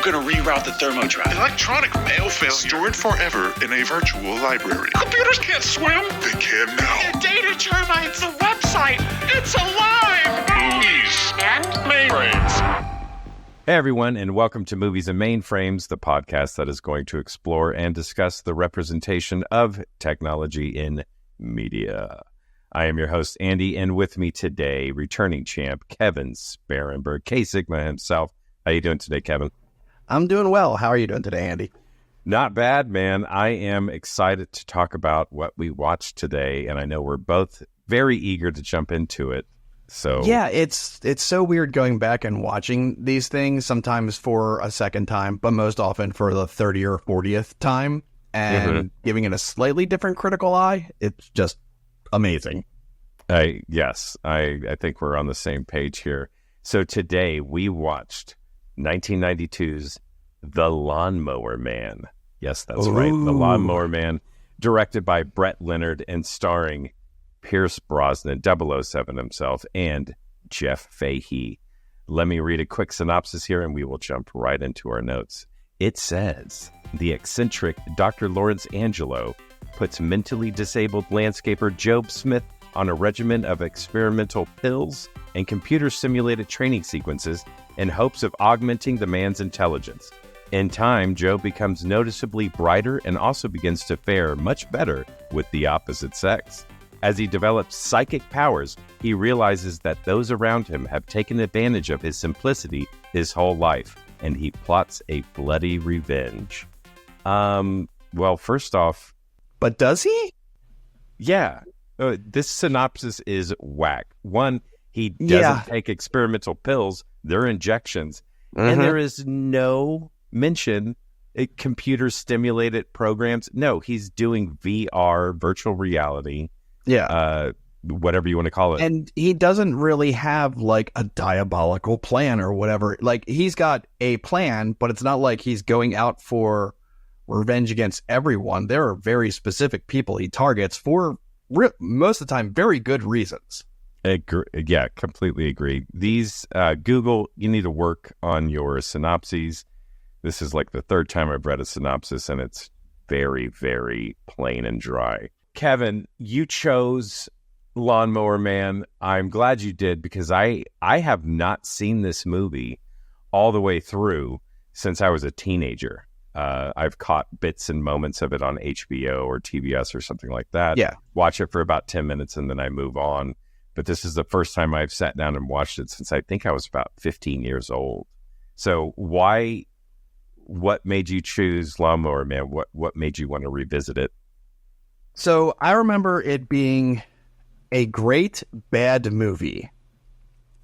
I'm gonna reroute the thermo drive. Electronic mail failure. Stored forever in a virtual library. Computers can't swim. They can now. The data turbines, the website, it's alive. Movies And mainframes. Hey everyone, and welcome to Movies and Mainframes, the podcast that is going to explore and discuss the representation of technology in media. I am your host, Andy, and with me today, returning champ, Kevin Sparenberg, K-Sigma himself. How you doing today, Kevin? I'm doing well. How are you doing today, Andy? Not bad, man. I am excited to talk about what we watched today, and I know we're both very eager to jump into it. So yeah, it's so weird going back and watching these things, sometimes for a second time, but most often for the 30th or 40th time, and giving it a slightly different critical eye. It's just amazing. Yes, I think we're on the same page here. So today we watched 1992's The Lawnmower Man. Yes, that's right. The Lawnmower Man, directed by Brett Leonard and starring Pierce Brosnan, 007 himself, and Jeff Fahey. Let me read a quick synopsis here and we will jump right into our notes. It says, the eccentric Dr. Lawrence Angelo puts mentally disabled landscaper Jobe Smith on a regimen of experimental pills and computer-simulated training sequences in hopes of augmenting the man's intelligence. In time, Jobe becomes noticeably brighter and also begins to fare much better with the opposite sex. As he develops psychic powers, he realizes that those around him have taken advantage of his simplicity his whole life, and he plots a bloody revenge. Well, first off... But does he? Yeah. This synopsis is whack. One, he doesn't take experimental pills. They're injections. And there is no mention of computer-stimulated programs. No, he's doing VR, virtual reality. Yeah. Whatever you want to call it. And he doesn't really have like a diabolical plan or whatever. Like he's got a plan, but it's not like he's going out for revenge against everyone. There are very specific people he targets for most of the time very good reasons. Yeah, completely agree. These Google, you need to work on your synopses. This is like the third time I've read a synopsis and it's very, very plain and dry. Kevin, you chose Lawnmower Man. I'm glad you did because I have not seen this movie all the way through since I was a teenager. I've caught bits and moments of it on HBO or TBS or something like that. Yeah. Watch it for about 10 minutes and then I move on. But this is the first time I've sat down and watched it since I think I was about 15 years old. So what made you choose Lawnmower Man? What made you want to revisit it? So I remember it being a great bad movie.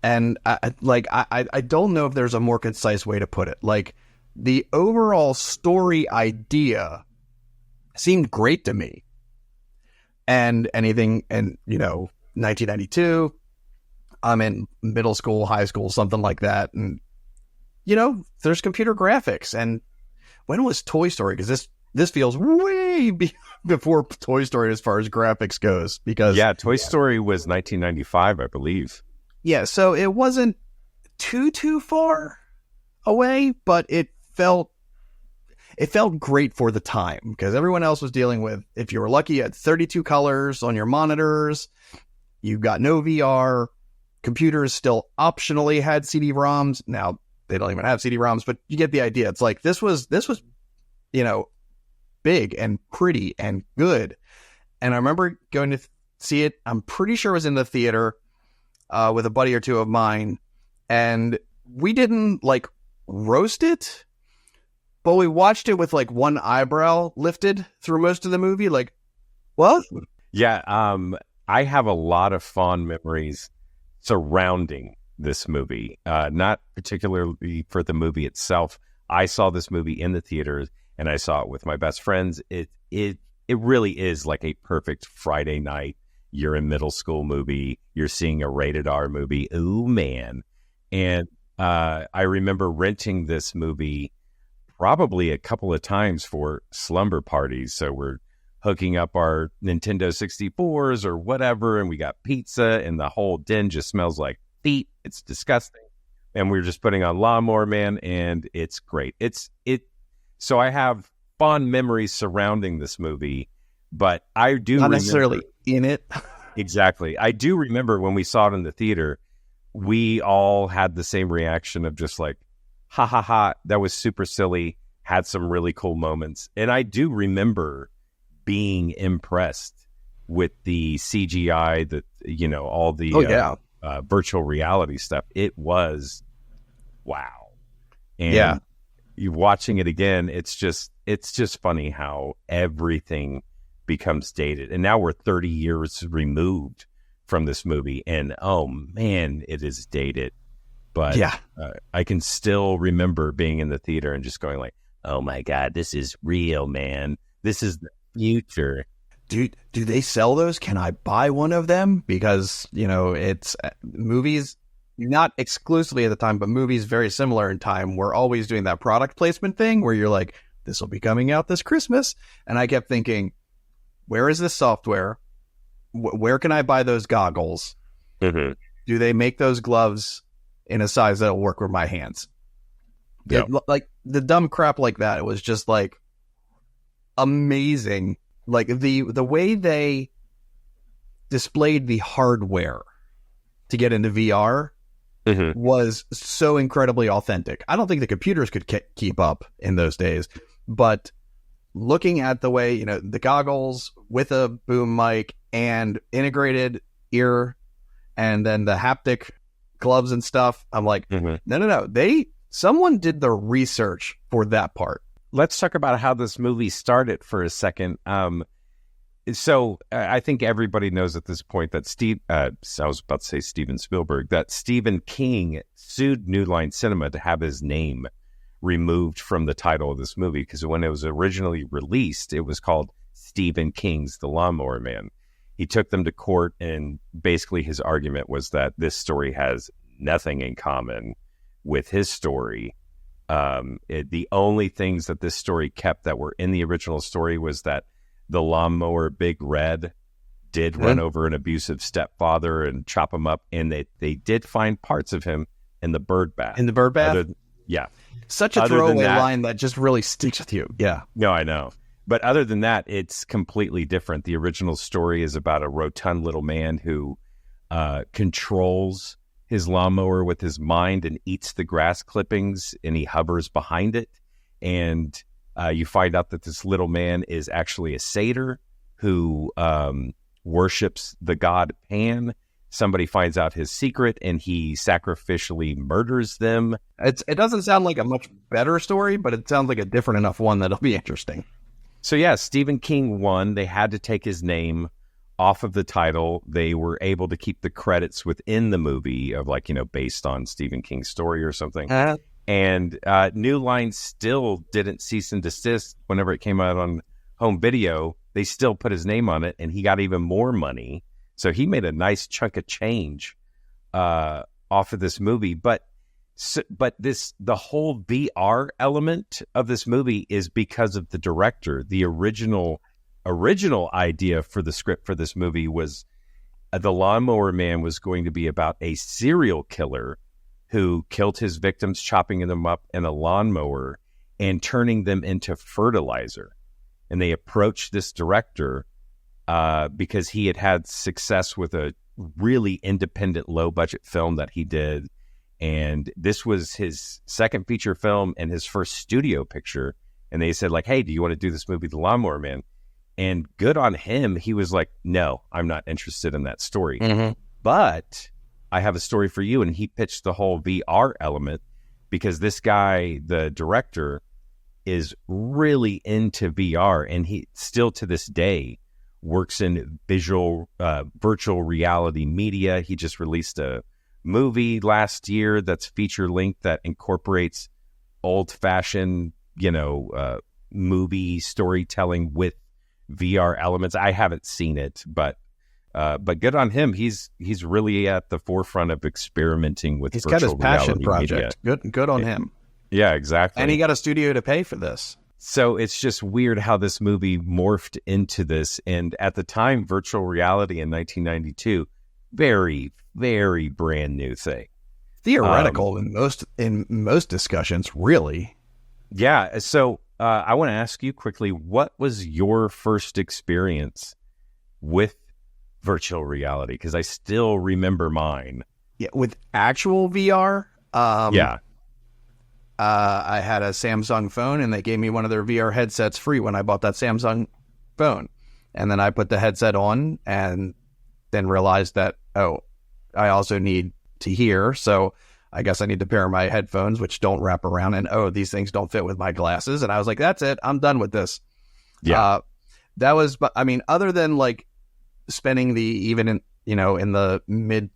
And I don't know if there's a more concise way to put it. Like the overall story idea seemed great to me. And 1992, I'm in middle school, high school, something like that. And, there's computer graphics. And when was Toy Story? Because this feels way before Toy Story as far as graphics goes. Because Toy Story was 1995, I believe. Yeah, so it wasn't too far away, but it felt great for the time because everyone else was dealing with, if you were lucky, you had 32 colors on your monitors. You got no VR. Computers still optionally had CD-ROMs. Now they don't even have CD-ROMs, but you get the idea. It's like this was big and pretty and good. And I remember going to see it. I'm pretty sure it was in the theater with a buddy or two of mine, and we didn't like roast it. But we watched it with like one eyebrow lifted through most of the movie. Like, what? Yeah, I have a lot of fond memories surrounding this movie. Not particularly for the movie itself. I saw this movie in the theaters and I saw it with my best friends. It really is like a perfect Friday night. You're in middle school movie. You're seeing a rated R movie. Ooh, man. And I remember renting this movie probably a couple of times for slumber parties. So we're hooking up our Nintendo 64s or whatever, and we got pizza, and the whole den just smells like feet. It's disgusting. and we were just putting on Lawnmower Man, and it's great. So I have fond memories surrounding this movie, but I do not necessarily in it. Exactly. I do remember when we saw it in the theater, we all had the same reaction of just like, ha ha ha, that was super silly, had some really cool moments. And I do remember being impressed with the CGI, all the virtual reality stuff. It was wow. And you watching it again, it's just funny how everything becomes dated. And now we're 30 years removed from this movie, and oh man, it is dated. But I can still remember being in the theater and just going like, oh my God, this is real, man. This is the future. Do they sell those? Can I buy one of them? Because, it's movies, not exclusively at the time, but movies very similar in time. We're always doing that product placement thing where you're like, this will be coming out this Christmas. And I kept thinking, where is this software? Where can I buy those goggles? Mm-hmm. Do they make those gloves in a size that'll work with my hands? Yep. Like the dumb crap like that. It was just like amazing. Like the way they displayed the hardware to get into VR was so incredibly authentic. I don't think the computers could keep up in those days, but looking at the way, the goggles with a boom mic and integrated ear and then the haptic gloves and stuff, I'm like, no. Someone did the research for that part. Let's talk about how this movie started for a second. So I think everybody knows at this point that I was about to say Steven Spielberg, that Stephen King sued New Line Cinema to have his name removed from the title of this movie, because when it was originally released, it was called Stephen King's The Lawnmower Man. He took them to court, and basically his argument was that this story has nothing in common with his story. The only things that this story kept that were in the original story was that the lawnmower Big Red did run over an abusive stepfather and chop him up, and they did find parts of him in the bird bath. In the bird bath? Such a throwaway line that just really sticks with you. Yeah. No, I know. But other than that, it's completely different. The original story is about a rotund little man who controls his lawnmower with his mind and eats the grass clippings, and he hovers behind it. And you find out that this little man is actually a satyr who worships the god Pan. Somebody finds out his secret, and he sacrificially murders them. It doesn't sound like a much better story, but it sounds like a different enough one that'll be interesting. So yeah, Stephen King won. They had to take his name off of the title. They were able to keep the credits within the movie of based on Stephen King's story or something. And New Line still didn't cease and desist whenever it came out on home video. They still put his name on it, and he got even more money. So he made a nice chunk of change off of this movie. But the whole VR element of this movie is because of the director. The original idea for the script for this movie was The Lawnmower Man was going to be about a serial killer who killed his victims, chopping them up in a lawnmower and turning them into fertilizer. And they approached this director because he had success with a really independent, low-budget film that he did. And this was his second feature film and his first studio picture. And they said, hey, do you want to do this movie, The Lawnmower Man? And good on him. He was like, no, I'm not interested in that story. But I have a story for you. And he pitched the whole VR element because this guy, the director, is really into VR. And he still to this day works in virtual reality media. He just released a movie last year that's feature length that incorporates old-fashioned, movie storytelling with VR elements. I haven't seen it, but good on him. He's really at the forefront of experimenting with. He's virtual got his passion reality project. Media. Good on him. Yeah, exactly. And he got a studio to pay for this. So it's just weird how this movie morphed into this. And at the time, virtual reality in 1992, very, very brand new thing. theoretical in most discussions, really. Yeah. So I want to ask you quickly, what was your first experience with virtual reality? Because I still remember mine. Yeah, with actual VR. Yeah. I had a Samsung phone, and they gave me one of their VR headsets free when I bought that Samsung phone. And then I put the headset on and then realized that, oh, I also need to hear. So I guess I need to pair my headphones, which don't wrap around. And, oh, these things don't fit with my glasses. And I was like, that's it. I'm done with this. Yeah. That was, I mean, other than like spending in the mid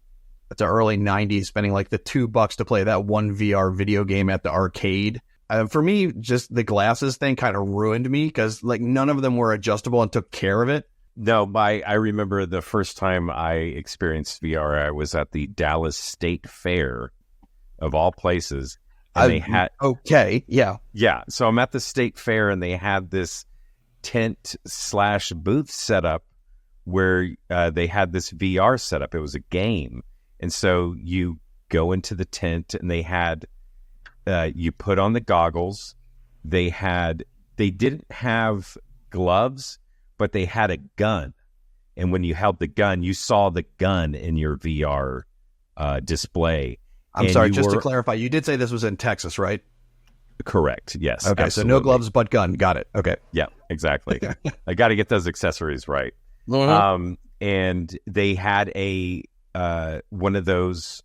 to early 90s, spending like the $2 to play that one VR video game at the arcade. For me, just the glasses thing kind of ruined me because like none of them were adjustable and took care of it. No, I remember the first time I experienced VR, I was at the Dallas State Fair, of all places. And they had... Okay, yeah. Yeah, so I'm at the State Fair, and they had this tent/booth set up where they had this VR setup. It was a game. And so you go into the tent, and they had... you put on the goggles. They didn't have gloves, but they had a gun. And when you held the gun, you saw the gun in your VR display. I'm sorry, just to clarify, you did say this was in Texas, right? Correct. Yes. Okay, absolutely. so no gloves but gun. Got it. Okay. Yeah, exactly. I got to get those accessories right. And they had a one of those.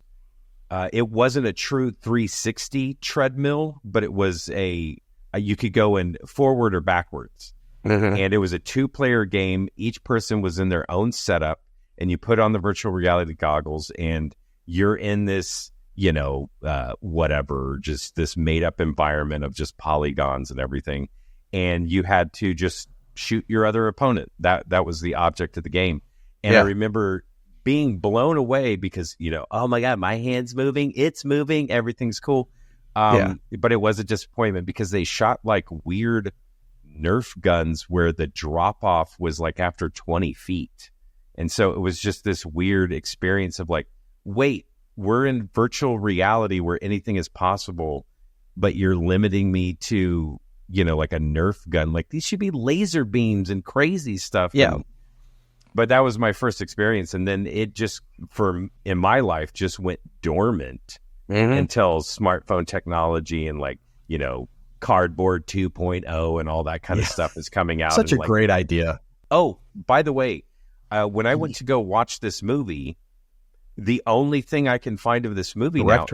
It wasn't a true 360 treadmill, but it was you could go in forward or backwards. And it was a 2-player game. Each person was in their own setup, and you put on the virtual reality goggles, and you're in this, whatever, just this made up environment of just polygons and everything. And you had to just shoot your other opponent. That was the object of the game. And I remember being blown away because, oh my God, my hand's moving. It's moving. Everything's cool. But it was a disappointment because they shot like weird Nerf guns where the drop off was like after 20 feet. And so it was just this weird experience of like, wait, we're in virtual reality where anything is possible, but you're limiting me to, like a Nerf gun. Like these should be laser beams and crazy stuff. Yeah. But that was my first experience. And then it just, in my life, just went dormant until smartphone technology and like, Cardboard 2.0 and all that kind of stuff is coming out. Such a great idea. Oh, by the way, when I went to go watch this movie, the only thing I can find of this movie now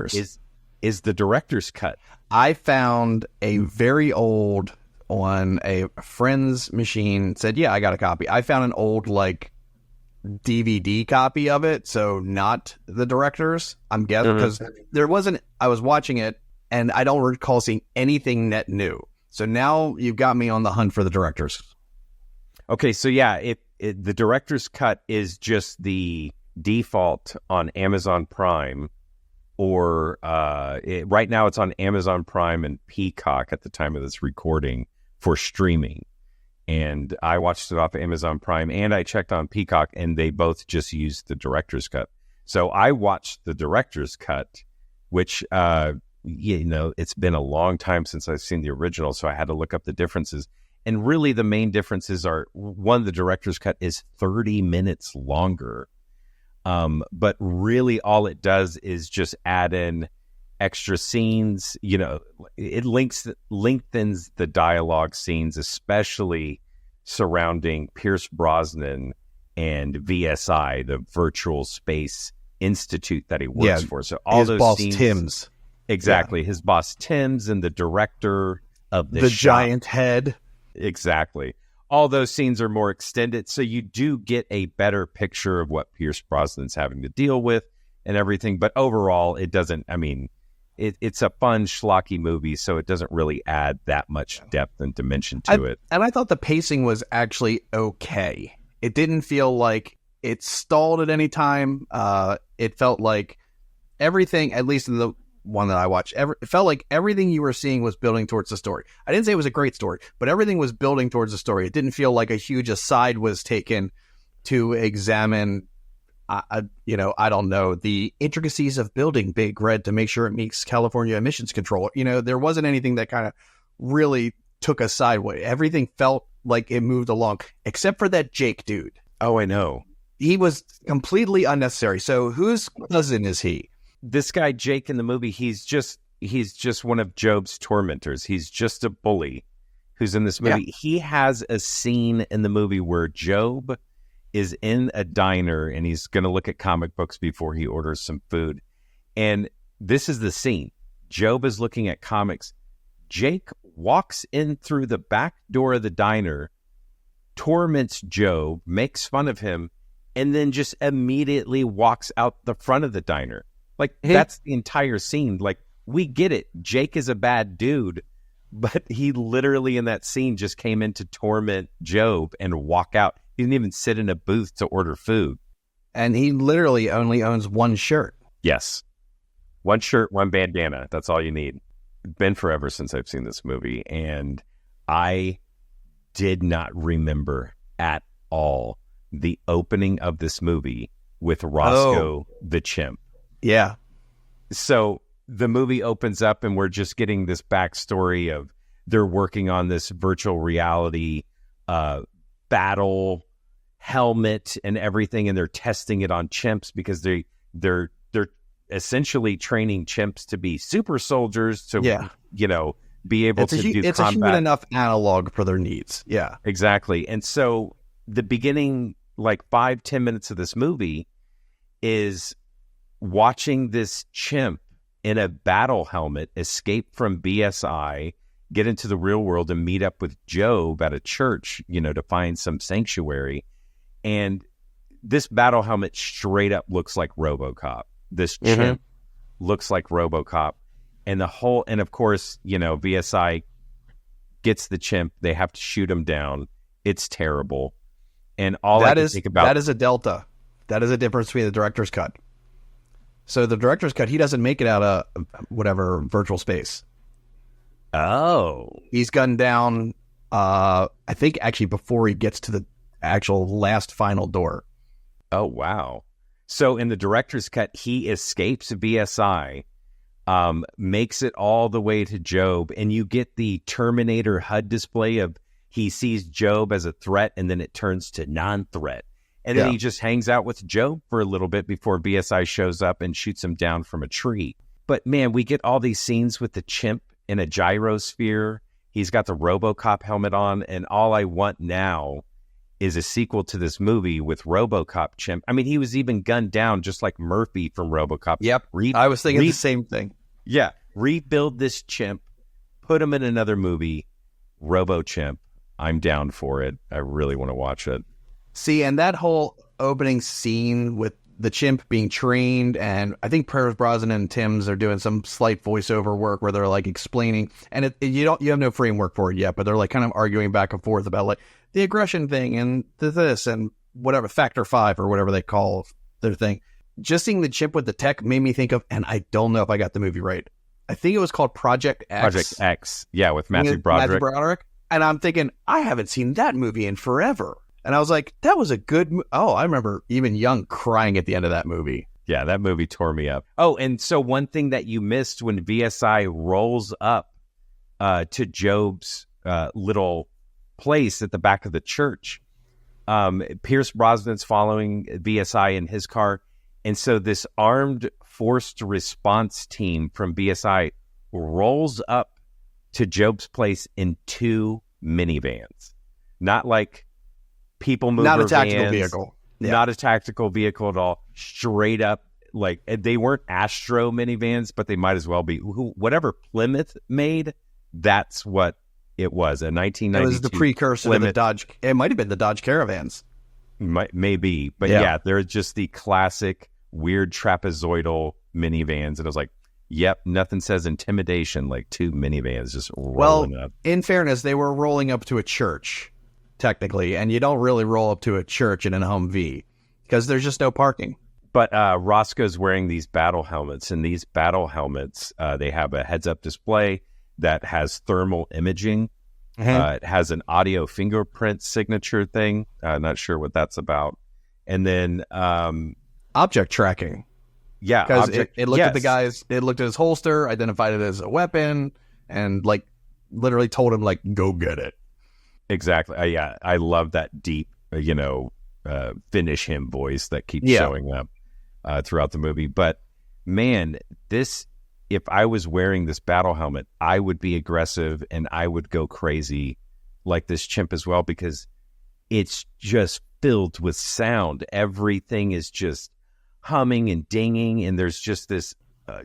is the director's cut. I found a very old, on a friend's machine, said, yeah, I got a copy. I found an old like DVD copy of it, so not the director's. I'm guessing because there wasn't. I was watching it, and I don't recall seeing anything net new. So now you've got me on the hunt for the director's. Okay, so yeah, the director's cut is just the default on Amazon Prime, or right now it's on Amazon Prime and Peacock at the time of this recording for streaming. And I watched it off of Amazon Prime, and I checked on Peacock, and they both just used the director's cut. So I watched the director's cut, which, it's been a long time since I've seen the original, so I had to look up the differences. And really the main differences are, one, the director's cut is 30 minutes longer. But really all it does is just add in extra scenes. It lengthens the dialogue scenes, especially surrounding Pierce Brosnan and VSI, the Virtual Space Institute that he works for. So all his those boss scenes, Tim's. Exactly. His boss Tim's and the director of the giant head. Exactly. All those scenes are more extended, so you do get a better picture of what Pierce Brosnan's having to deal with and everything. But overall, it doesn't, it's a fun, schlocky movie, so it doesn't really add that much depth and dimension to it. And I thought the pacing was actually okay. It didn't feel like it stalled at any time. It felt like everything, at least in the one that I watched, it felt like everything you were seeing was building towards the story. I didn't say it was a great story, but everything was building towards the story. It didn't feel like a huge aside was taken to examine I don't know the intricacies of building Big Red to make sure it meets California emissions control. There wasn't anything that kind of really took us sideways. Everything felt like it moved along, except for that Jake dude. Oh, I know. He was completely unnecessary. So whose cousin is he? This guy, Jake, in the movie, he's just one of Jobe's tormentors. He's just a bully who's in this movie. Yeah. He has a scene in the movie where Jobe is in a diner and he's going to look at comic books before he orders some food. And this is the scene. Jobe is looking at comics. Jake walks in through the back door of the diner, torments Jobe, makes fun of him, and then just immediately walks out the front of the diner. Like, that's the entire scene. Like, we get it. Jake is a bad dude, but he literally in that scene just came in to torment Jobe and walk out. He didn't even sit in a booth to order food. And he literally only owns one shirt. Yes. One shirt, one bandana. That's all you need. It's been forever since I've seen this movie, and I did not remember at all the opening of this movie with Roscoe the chimp. Yeah. So the movie opens up and we're just getting this backstory of they're working on this virtual reality battle helmet and everything, and they're testing it on chimps because they're essentially training chimps to be super soldiers to be able to do combat. It's a human enough analog for their needs. Yeah, exactly. And so the beginning, like 5-10 minutes of this movie, is watching this chimp in a battle helmet escape from BSI, get into the real world and meet up with Jobe at a church, to find some sanctuary. And this battle helmet straight up looks like RoboCop. This chimp looks like RoboCop. And of course, VSI gets the chimp. They have to shoot him down. It's terrible. And I can think about... That is a delta. That is a difference between the director's cut. So the director's cut, he doesn't make it out of whatever virtual space. Oh. He's gunned down, I think actually before he gets to the actual last final door. Oh, wow. So in the director's cut, he escapes VSI, makes it all the way to Jobe, and you get the Terminator HUD display of he sees Jobe as a threat, and then it turns to non-threat. And then he just hangs out with Jobe for a little bit before VSI shows up and shoots him down from a tree. But man, we get all these scenes with the chimp in a gyrosphere. He's got the RoboCop helmet on, and all I want now is a sequel to this movie with RoboCop chimp. I mean, he was even gunned down just like Murphy from RoboCop. Yep, I was thinking the same thing. Yeah, rebuild this chimp, put him in another movie, Robochimp. I'm down for it. I really want to watch it. See, and that whole opening scene with the chimp being trained, and I think Pierce Brosnan and Timms are doing some slight voiceover work where they're like explaining, and you have no framework for it yet, but they're like kind of arguing back and forth about like the aggression thing and this and whatever, Factor 5 or whatever they call their thing. Just seeing the chimp with the tech made me think of, and I don't know if I got the movie right, I think it was called Project X. Project X, yeah, with Matthew Broderick. And I'm thinking, I haven't seen that movie in forever. And I was like, that was a good I remember even young crying at the end of that movie. Yeah, that movie tore me up. Oh, and so one thing that you missed when VSI rolls up to Jobe's little place at the back of the church, Pierce Brosnan's following VSI in his car. And so this armed forced response team from VSI rolls up to Jobe's place in 2 minivans. Not like people mover not a tactical vans, vehicle. Yeah. Not a tactical vehicle at all. Straight up, like they weren't Astro minivans, but they might as well be. Whatever Plymouth made, that's what it was. A 1992. It was the precursor Plymouth. To the Dodge. It might have been the Dodge Caravans. Maybe, but yeah, they're just the classic weird trapezoidal minivans, and I was like, yep, nothing says intimidation like 2 minivans just rolling up. In fairness, they were rolling up to a church. Technically, and you don't really roll up to a church in a Humvee because there's just no parking. But Roscoe's wearing these battle helmets, and these battle helmets, they have a heads-up display that has thermal imaging. It has an audio fingerprint signature thing. Not sure what that's about. And then object tracking. Yeah, Because it looked at the yes. guy's, it looked at his holster, identified it as a weapon, and like literally told him like, go get it. Exactly. Yeah, I love that deep, finish him voice that keeps showing up throughout the movie. But man, if I was wearing this battle helmet, I would be aggressive and I would go crazy like this chimp as well, because it's just filled with sound. Everything is just humming and dinging, and there's just this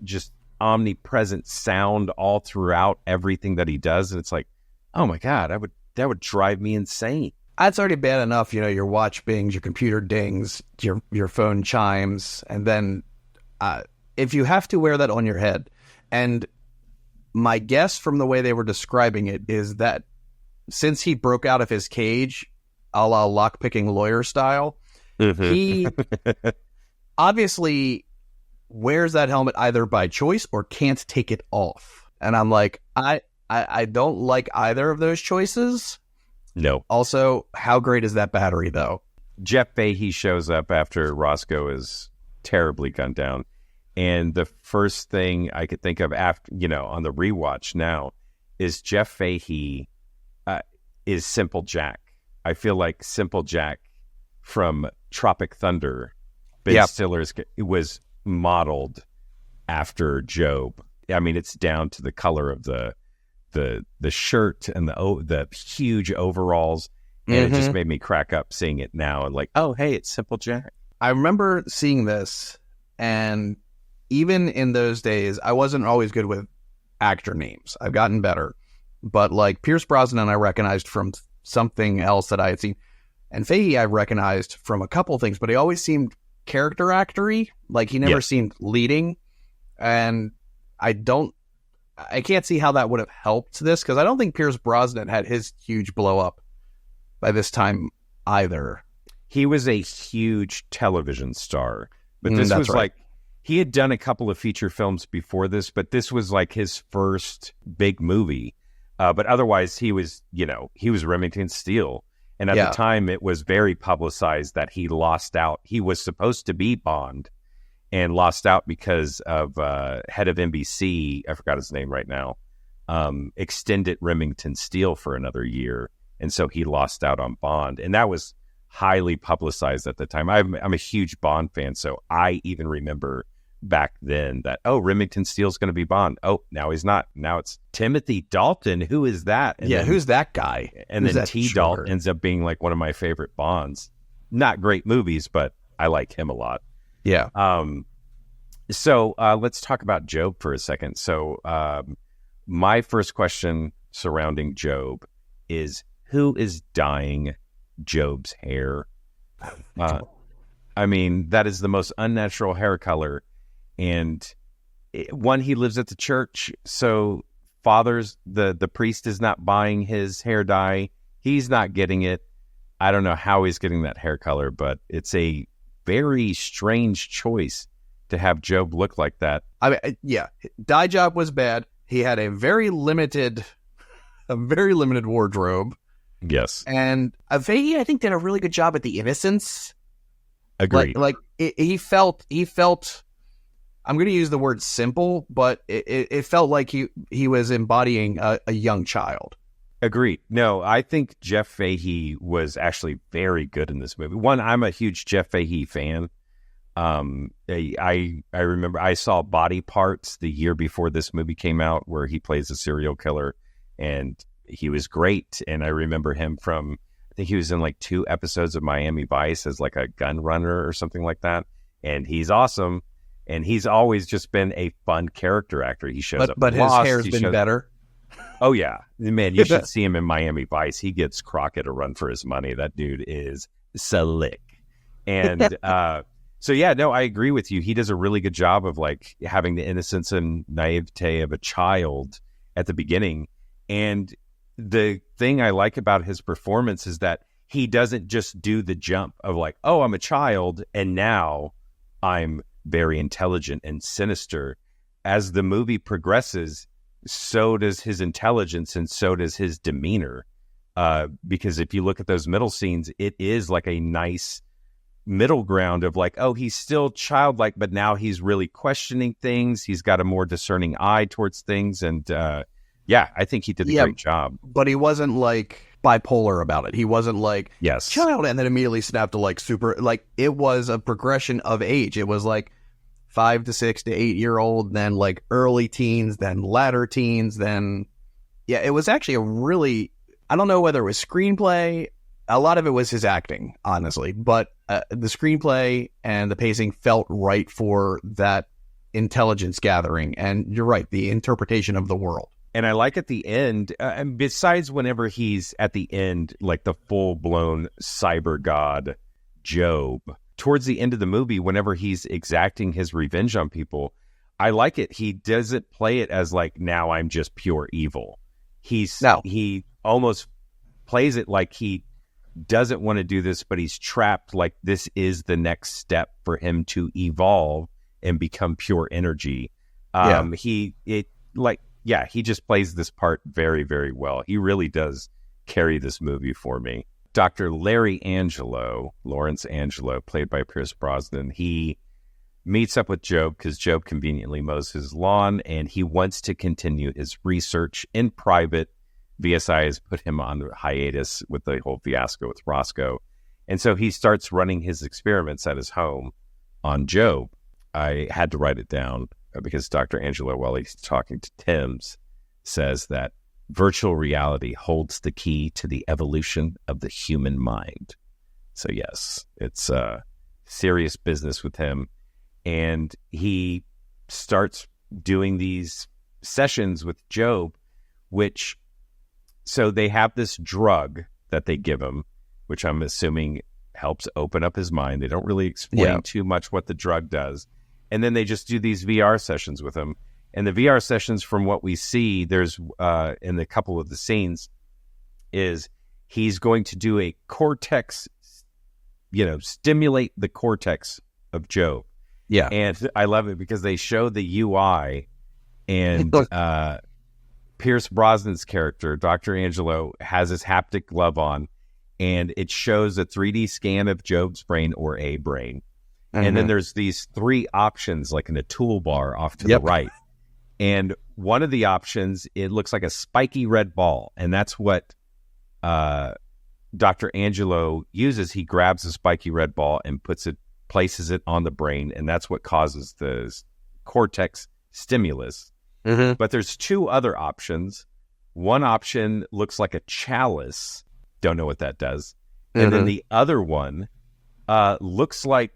just omnipresent sound all throughout everything that he does. And it's like, oh my God, that would drive me insane. That's already bad enough, your watch bings, your computer dings, your phone chimes, and then if you have to wear that on your head, and my guess from the way they were describing it is that since he broke out of his cage, a la lockpicking lawyer style, he obviously wears that helmet either by choice or can't take it off. And I'm like, I don't like either of those choices. No. Also, how great is that battery, though? Jeff Fahey shows up after Roscoe is terribly gunned down. And the first thing I could think of after, on the rewatch now is Jeff Fahey is Simple Jack. I feel like Simple Jack from Tropic Thunder, Ben Stiller's, it was modeled after Jobe. I mean, it's down to the color of the shirt and the huge overalls, and it just made me crack up seeing it now and like, oh hey, it's Simple Jack. I remember seeing this, and even in those days, I wasn't always good with actor names. I've gotten better, but like Pierce Brosnan, I recognized from something else that I had seen, and Fahey I recognized from a couple things, but he always seemed character actory. Like he never seemed leading, and I can't see how that would have helped this, because I don't think Pierce Brosnan had his huge blow up by this time either. He was a huge television star, but this was right. like, he had done a couple of feature films before this, but this was like his first big movie. But otherwise, he was Remington Steele. And at the time, it was very publicized that he lost out. He was supposed to be Bond and lost out because of head of NBC, I forgot his name right now, extended Remington Steele for another year. And so he lost out on Bond. And that was highly publicized at the time. I'm a huge Bond fan, so I even remember back then that, oh, Remington Steele's going to be Bond. Oh, now he's not. Now it's Timothy Dalton. Who is that? And then, who's that guy? And who's then that T. Dalton ends up being like one of my favorite Bonds. Not great movies, but I like him a lot. Yeah. So let's talk about Jobe for a second. So my first question surrounding Jobe is, who is dyeing Jobe's hair? I mean, that is the most unnatural hair color. And one, he lives at the church, so the priest is not buying his hair dye. He's not getting it. I don't know how he's getting that hair color, but it's a very strange choice to have Jobe look like that. I mean, dye job was bad. He had a very limited wardrobe. Yes. And Fahey, I think, did a really good job at the innocence. Agreed. He felt, I'm going to use the word simple, but it felt like he was embodying a young child. Agreed. No, I think Jeff Fahey was actually very good in this movie. One, I'm a huge Jeff Fahey fan. I remember I saw Body Parts the year before this movie came out, where he plays a serial killer, and he was great. And I remember him from, I think he was in like 2 episodes of Miami Vice as like a gun runner or something like that. And he's awesome. And he's always just been a fun character actor. He shows up. But his hair's been better. Oh, yeah. Man, you should see him in Miami Vice. He gives Crockett a run for his money. That dude is slick. And so, yeah, no, I agree with you. He does a really good job of like having the innocence and naivete of a child at the beginning. And the thing I like about his performance is that he doesn't just do the jump of like, oh, I'm a child and now I'm very intelligent and sinister. As the movie progresses, so does his intelligence and so does his demeanor. Because if you look at those middle scenes, it is like a nice middle ground of like, oh, he's still childlike, but now he's really questioning things. He's got a more discerning eye towards things. And yeah, I think he did a great job. But he wasn't like bipolar about it. He wasn't like, yes, child, and then immediately snapped to like super, like it was a progression of age. It was like 5 to 6 to 8 year old, then like early teens, then latter teens, then yeah, it was actually a really, I don't know whether it was screenplay. A lot of it was his acting, honestly, but the screenplay and the pacing felt right for that intelligence gathering. And you're right, the interpretation of the world. And I like at the end, and besides whenever he's at the end, like the full-blown cyber god Jobe, towards the end of the movie, whenever he's exacting his revenge on people, I like it. He doesn't play it as like, now I'm just pure evil. He almost plays it like he doesn't want to do this, but he's trapped, like this is the next step for him to evolve and become pure energy. He just plays this part very, very well. He really does carry this movie for me. Dr. Lawrence Angelo, played by Pierce Brosnan, he meets up with Jobe because Jobe conveniently mows his lawn, and he wants to continue his research in private. VSI has put him on hiatus with the whole fiasco with Roscoe. And so he starts running his experiments at his home on Jobe. I had to write it down because Dr. Angelo, while he's talking to Timms, says that virtual reality holds the key to the evolution of the human mind. So yes, it's serious business with him. And he starts doing these sessions with Jobe, so they have this drug that they give him, which I'm assuming helps open up his mind. They don't really explain too much what the drug does. And then they just do these VR sessions with him. And the VR sessions, from what we see, there's in a couple of the scenes, is he's going to do a cortex, stimulate the cortex of Jobe. Yeah. And I love it because they show the UI, and Pierce Brosnan's character, Dr. Angelo, has his haptic glove on, and it shows a 3D scan of Jobe's brain or a brain. Mm-hmm. And then there's these 3 options, like in a toolbar off to the right. And one of the options, it looks like a spiky red ball. And that's what Dr. Angelo uses. He grabs a spiky red ball and places it on the brain. And that's what causes the cortex stimulus. Mm-hmm. But there's 2 other options. One option looks like a chalice. Don't know what that does. Mm-hmm. And then the other one looks like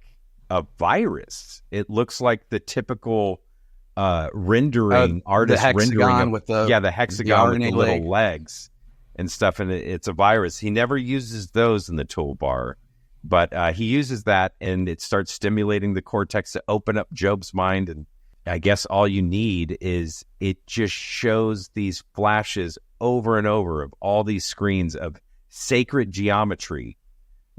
a virus. It looks like the typical rendering, artist rendering with the hexagon with the little legs and stuff. And it's a virus. He never uses those in the toolbar, but he uses that, and it starts stimulating the cortex to open up Jobe's mind. And I guess all you need is it just shows these flashes over and over of all these screens of sacred geometry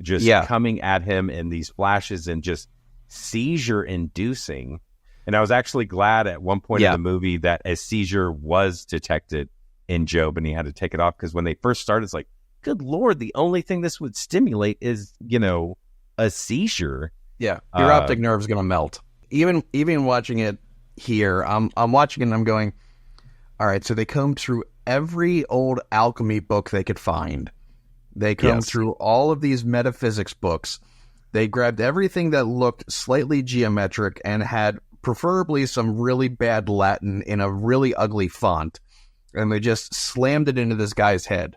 just coming at him, and these flashes, and just seizure inducing. And I was actually glad at one point in the movie that a seizure was detected in Jobe, and he had to take it off, because when they first started, it's like, good Lord, the only thing this would stimulate is, a seizure. Yeah, your optic nerve's going to melt. Even watching it here, I'm watching it and I'm going, all right, so they combed through every old alchemy book they could find. They combed through all of these metaphysics books. They grabbed everything that looked slightly geometric and had preferably some really bad Latin in a really ugly font, and they just slammed it into this guy's head.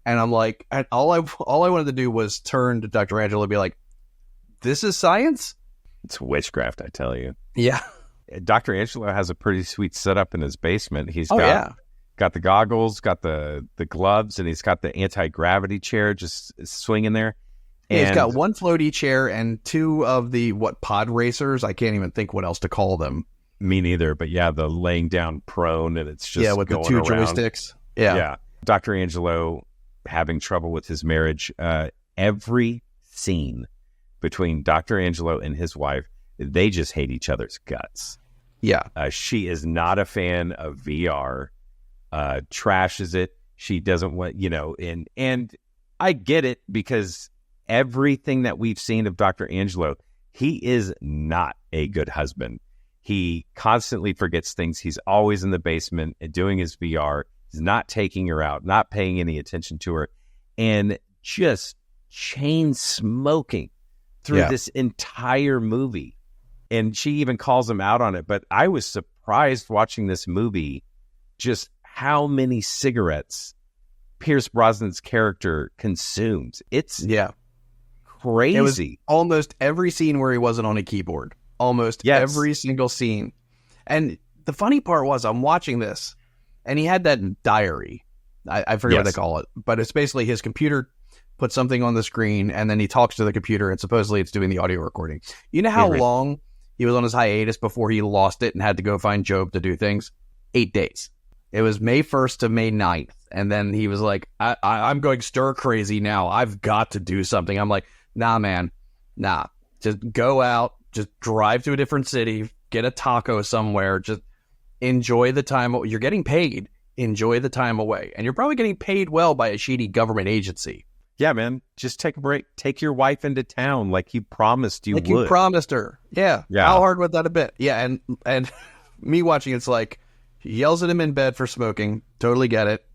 And I'm like, all I wanted to do was turn to Dr. Angelo and be like, this is science? It's witchcraft, I tell you. Yeah. Dr. Angelo has a pretty sweet setup in his basement. He's got the goggles, got the gloves, and he's got the anti-gravity chair just swinging there. And he's got 1 floaty chair and 2 of the, pod racers? I can't even think what else to call them. Me neither, but the laying down prone, and it's just with going the 2 around. joysticks. Yeah. Dr. Angelo having trouble with his marriage. Every scene between Dr. Angelo and his wife, they just hate each other's guts. Yeah. She is not a fan of VR, trashes it. She doesn't want, and I get it, because everything that we've seen of Dr. Angelo, he is not a good husband. He constantly forgets things. He's always in the basement and doing his VR. He's not taking her out, not paying any attention to her, and just chain smoking through this entire movie. And she even calls him out on it. But I was surprised watching this movie just how many cigarettes Pierce Brosnan's character consumes. It's crazy. It was almost every scene where he wasn't on a keyboard. Almost every single scene. And the funny part was, I'm watching this, and he had that diary. I forget what they call it, but it's basically his computer puts something on the screen, and then he talks to the computer, and supposedly it's doing the audio recording. You know how long he was on his hiatus before he lost it and had to go find Jobe to do things? 8 days. It was May 1st to May 9th. And then he was like, I'm going stir crazy now. I've got to do something. I'm like, nah, man. Nah. Just go out. Just drive to a different city. Get a taco somewhere. Just enjoy the time. You're getting paid. Enjoy the time away. And you're probably getting paid well by a shady government agency. Yeah, man. Just take a break. Take your wife into town like you promised you would. You promised her. Yeah. How hard would that have been? Yeah. And me watching, it's like, he yells at him in bed for smoking. Totally get it.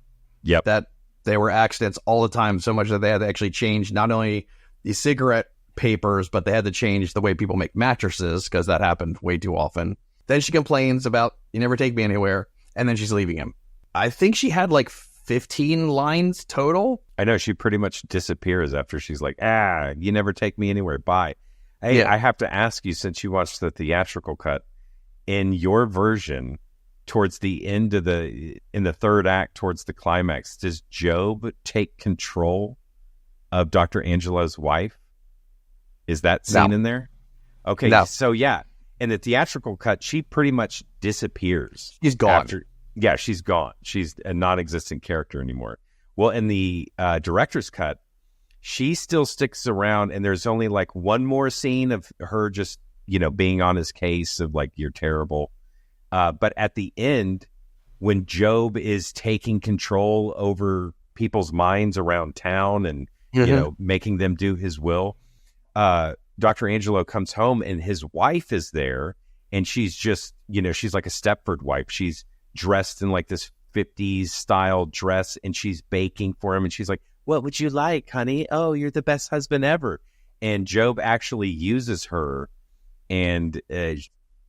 Yep. That they were accidents all the time, so much that they had to actually change not only the cigarette papers, but they had to change the way people make mattresses because that happened way too often. Then she complains about, you never take me anywhere. And then she's leaving him. I think she had like 15 lines total. I know, she pretty much disappears after she's like, you never take me anywhere. Bye. Hey, I have to ask you, since you watched the theatrical cut, in your version, towards the end of in the third act, towards the climax, does Jobe take control of Dr. Angelo's wife? Is that scene in there? Okay, so in the theatrical cut, she pretty much disappears. She's gone. She's gone. She's a non-existent character anymore. Well, in the director's cut, she still sticks around, and there's only like one more scene of her just, being on his case of like, you're terrible. But at the end, when Jobe is taking control over people's minds around town and, making them do his will, Dr. Angelo comes home and his wife is there, and she's just, she's like a Stepford wife. She's dressed in like this 50s style dress, and she's baking for him. And she's like, what would you like, honey? Oh, you're the best husband ever. And Jobe actually uses her and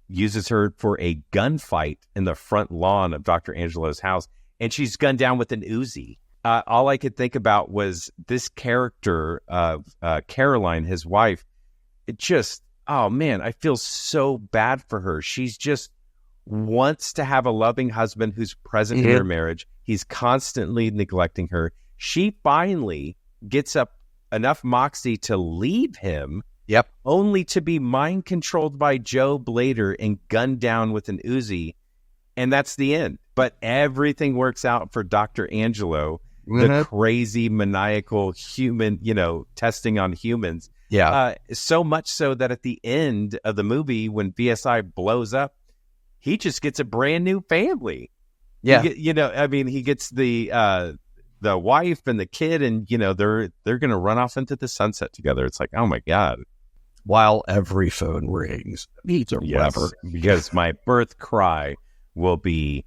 uses her for a gunfight in the front lawn of Dr. Angelo's house. And she's gunned down with an Uzi. All I could think about was this character of Caroline, his wife. It just, oh man, I feel so bad for her. She's just wants to have a loving husband who's present in their marriage. He's constantly neglecting her. She finally gets up enough moxie to leave him, only to be mind controlled by Jobe later and gunned down with an Uzi. And that's the end. But everything works out for Dr. Angelo, the crazy, maniacal human, testing on humans. So much so that at the end of the movie, when VSI blows up, he just gets a brand new family. He gets the wife and the kid, and they're going to run off into the sunset together. It's like, oh my God. While every phone rings, whatever. Because my birth cry will be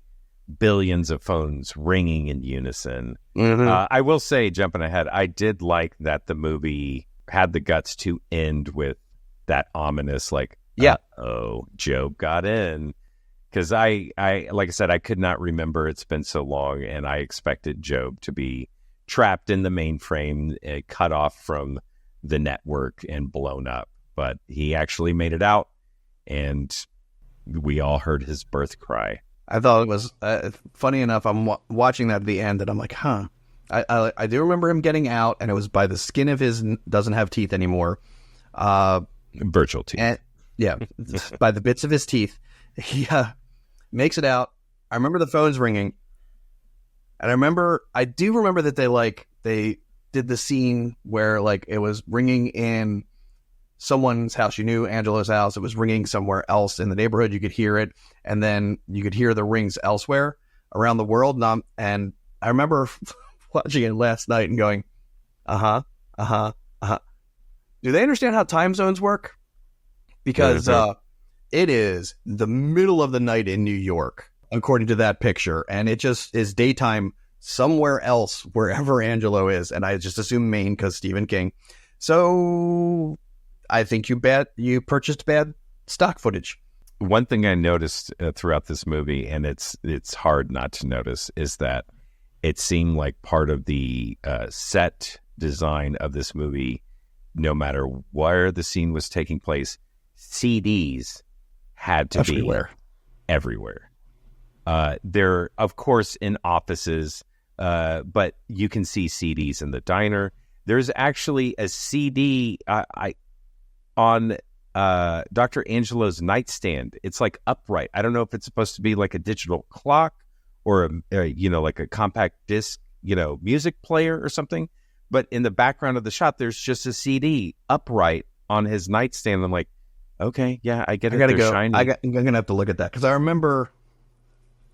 billions of phones ringing in unison. I will say, jumping ahead, I did like that the movie had the guts to end with that ominous, like, Jobe got in. Because I, like I said, I could not remember. It's been so long, and I expected Jobe to be trapped in the mainframe, cut off from the network, and blown up. But he actually made it out, and we all heard his birth cry. I thought it was funny enough. I'm watching that at the end, and I'm like, huh. I do remember him getting out, and it was by the skin of his doesn't have teeth anymore. Virtual teeth. And, by the bits of his teeth. He makes it out. I remember the phone's ringing, and I do remember that they did the scene where like it was ringing in someone's house. You knew Angelo's house. It was ringing somewhere else in the neighborhood. You could hear it, and then you could hear the rings elsewhere around the world. And I remember watching it last night and going, Do they understand how time zones work? Because it is the middle of the night in New York, according to that picture, and it just is daytime somewhere else, wherever Angelo is, and I just assume Maine because Stephen King. So I think you purchased bad stock footage. One thing I noticed throughout this movie, and it's hard not to notice, is that it seemed like part of the set design of this movie, no matter where the scene was taking place, CDs had to be everywhere. They're, of course, in offices, but you can see CDs in the diner. There's actually a CD on Dr. Angelo's nightstand. It's like upright. I don't know if it's supposed to be like a digital clock or like a compact disc, music player or something. But in the background of the shot, there's just a CD upright on his nightstand. I'm like, okay, yeah, I get it. I gotta go. Shiny. I'm gonna have to look at that because I remember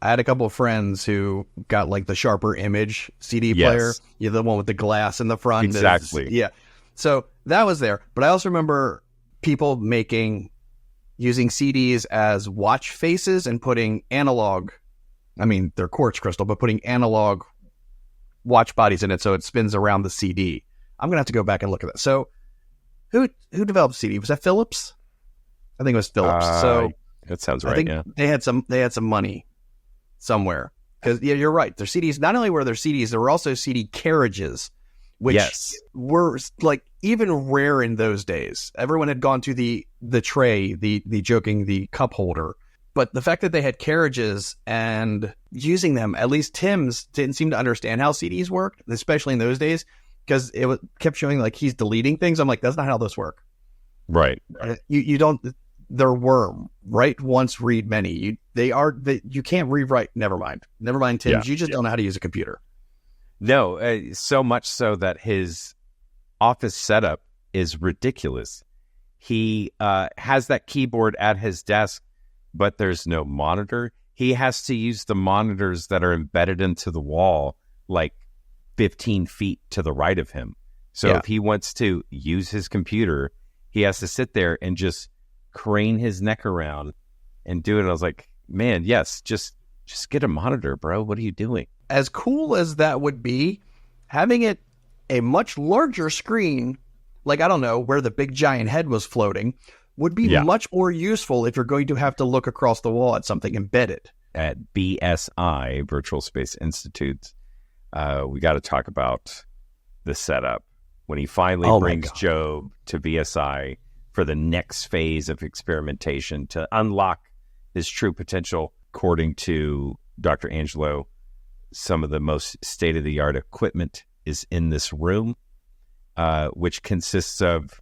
I had a couple of friends who got like the Sharper Image CD player. Yeah, the one with the glass in the front. Exactly. Yeah. So that was there. But I also remember people using CDs as watch faces and putting analog, they're quartz crystal, but putting analog watch bodies in it so it spins around the CD. I'm gonna have to go back and look at that. So who developed CD? Was that Philips? I think it was Philips. So that sounds right. I think they had some money somewhere, because you're right. Their CDs, not only were there CDs, there were also CD carriages, which were like even rare in those days. Everyone had gone to the tray, the cup holder, but the fact that they had carriages and using them, at least Tim's didn't seem to understand how CDs worked, especially in those days, because kept showing like he's deleting things. I'm like, that's not how this works. Right. You don't. They're worm. Write once, read many. You can't rewrite. Never mind, Tim. You just don't know how to use a computer. No, so much so that his office setup is ridiculous. He has that keyboard at his desk, but there's no monitor. He has to use the monitors that are embedded into the wall, like 15 feet to the right of him. So if he wants to use his computer, he has to sit there and just crane his neck around and do it. I was like, man, yes, just get a monitor, bro. What are you doing? As cool as that would be, having it a much larger screen, like, I don't know, where the big giant head was floating, would be much more useful if you're going to have to look across the wall at something embedded. At BSI, Virtual Space Institute, we got to talk about the setup. When he finally brings Jobe to BSI for the next phase of experimentation to unlock his true potential, according to Dr. Angelo, some of the most state-of-the-art equipment is in this room, which consists of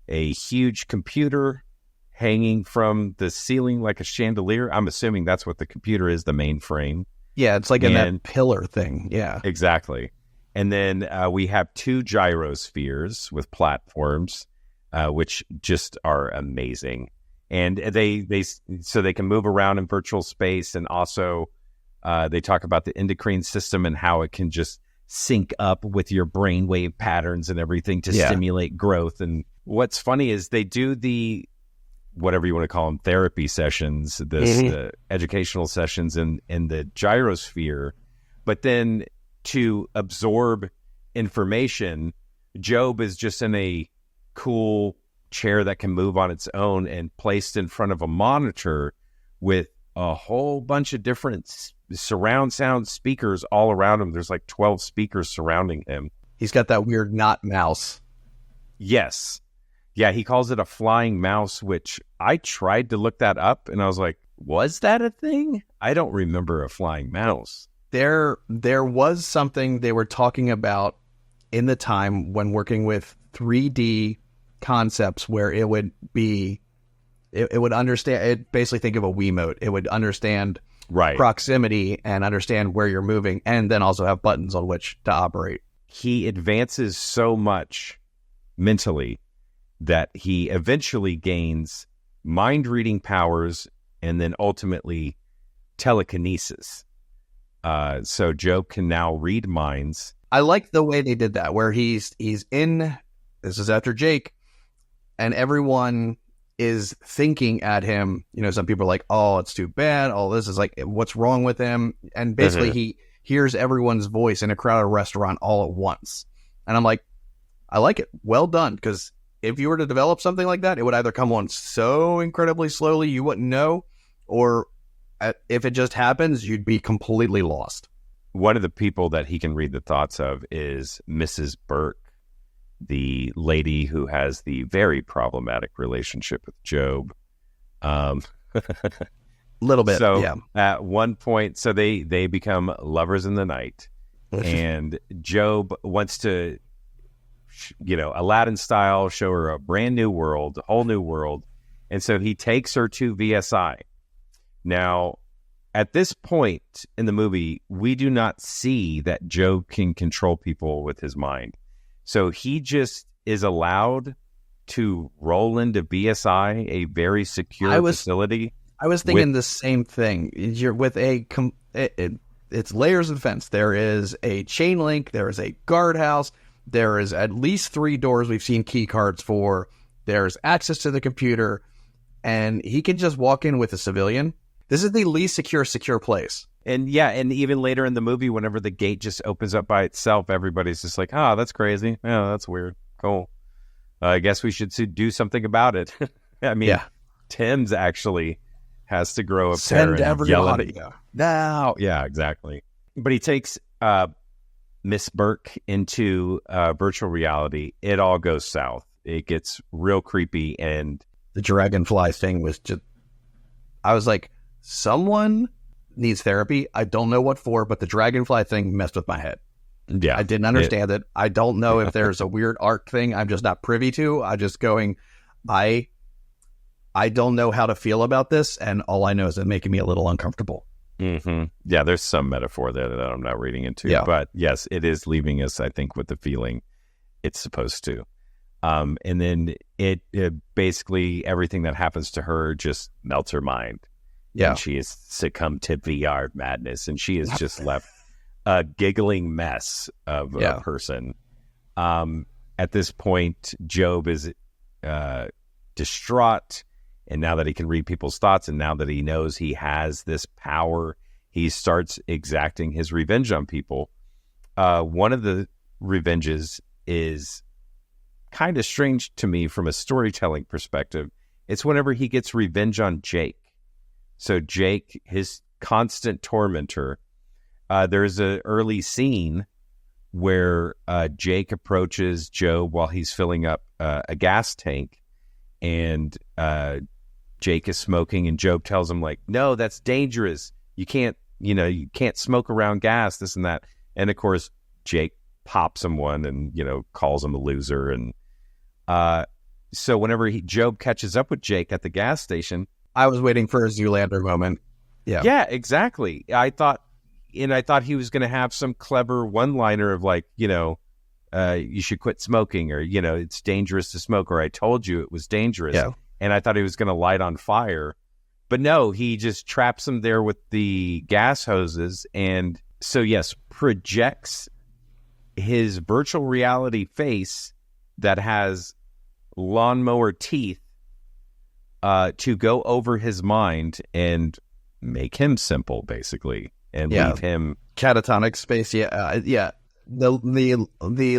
a huge computer hanging from the ceiling like a chandelier. I'm assuming that's what the computer is, the mainframe. Yeah, it's like in that pillar thing. Yeah, exactly. And then we have 2 gyrospheres with platforms, which just are amazing. And they so they can move around in virtual space, and also they talk about the endocrine system and how it can just sync up with your brainwave patterns and everything to stimulate growth. And what's funny is they do the, whatever you want to call them, therapy sessions, educational sessions in the gyrosphere, but then to absorb information, Jobe is just in a cool chair that can move on its own and placed in front of a monitor with a whole bunch of different surround sound speakers all around him. There's like 12 speakers surrounding him. He's got that weird knot mouse. Yes. Yeah, he calls it a flying mouse, which I tried to look that up, and I was like, was that a thing? I don't remember a flying mouse. There was something they were talking about in the time when working with 3D concepts where it would be, it would understand, it basically think of a Wiimote. It would understand proximity and understand where you're moving, and then also have buttons on which to operate. He advances so much mentally that he eventually gains mind-reading powers and then ultimately telekinesis. So Jobe can now read minds. I like the way they did that, where he's in, this is after Jake, and everyone is thinking at him. Some people are like, "Oh, it's too bad. Oh, this is like, what's wrong with him?" And basically, he hears everyone's voice in a crowded restaurant all at once. And I'm like, I like it. Well done. Because if you were to develop something like that, it would either come on so incredibly slowly you wouldn't know, or if it just happens, you'd be completely lost. One of the people that he can read the thoughts of is Mrs. Burke, the lady who has the very problematic relationship with Jobe. Little bit, so yeah. At one point, so they become lovers in the night, and Jobe wants to, Aladdin style, show her a brand new world, a whole new world, and so he takes her to VSI. Now, at this point in the movie, we do not see that Jobe can control people with his mind. So he just is allowed to roll into BSI, a very secure facility. I was thinking the same thing. You're with it's layers of fence. There is a chain link. There is a guardhouse. There is at least 3 doors we've seen key cards for. There's access to the computer. And he can just walk in with a civilian. This is the least secure place. And yeah, and even later in the movie, whenever the gate just opens up by itself, everybody's just like, "Oh, that's crazy. Yeah, that's weird. Cool. I guess we should do something about it." I mean, Tim's actually has to grow up Send there and everybody. yell now. Yeah, exactly. But he takes Miss Burke into virtual reality. It all goes south. It gets real creepy, and the dragonfly thing was just, I was like, someone needs therapy. I don't know what for, but the dragonfly thing messed with my head. Yeah, I didn't understand it. I don't know if there's a weird arc thing I'm just not privy to. I just going, I don't know how to feel about this, and all I know is it's making me a little uncomfortable. Mm-hmm. Yeah, there's some metaphor there that I'm not reading into. Yeah. But yes, it is leaving us, I think, with the feeling it's supposed to. And then it basically, everything that happens to her just melts her mind. Yeah. And she has succumbed to VR madness, and she is just left a giggling mess of a person. At this point, Jobe is distraught, and now that he can read people's thoughts, and now that he knows he has this power, he starts exacting his revenge on people. One of the revenges is kind of strange to me from a storytelling perspective. It's whenever he gets revenge on Jake. So Jake, his constant tormentor, there's an early scene where Jake approaches Jobe while he's filling up a gas tank, and Jake is smoking, and Jobe tells him, like, "No, that's dangerous. You can't smoke around gas, this and that." And of course, Jake pops him one and, calls him a loser. And so whenever Jobe catches up with Jake at the gas station, I was waiting for a Zoolander moment. Yeah, exactly. I thought he was going to have some clever one-liner of like, you should quit smoking, or, it's dangerous to smoke, or I told you it was dangerous. Yeah. And I thought he was going to light on fire. But no, he just traps him there with the gas hoses. And so, yes, projects his virtual reality face that has lawnmower teeth to go over his mind and make him simple, basically, and leave him catatonic space. The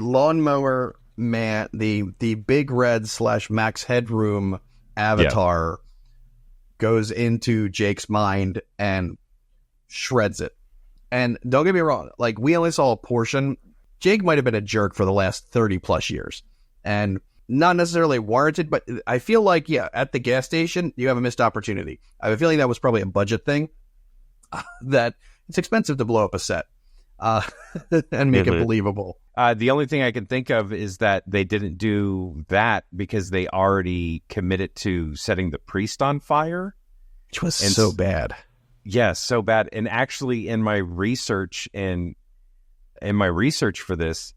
lawnmower man, the big red / Max Headroom avatar goes into Jake's mind and shreds it. And don't get me wrong, like, we only saw a portion. Jake might have been a jerk for the last 30 plus years, and not necessarily warranted, but I feel like, at the gas station, you have a missed opportunity. I have a feeling that was probably a budget thing, that it's expensive to blow up a set and make it believable. The only thing I can think of is that they didn't do that because they already committed to setting the priest on fire. Which was so bad. Yes, so bad. And actually, in my research for this,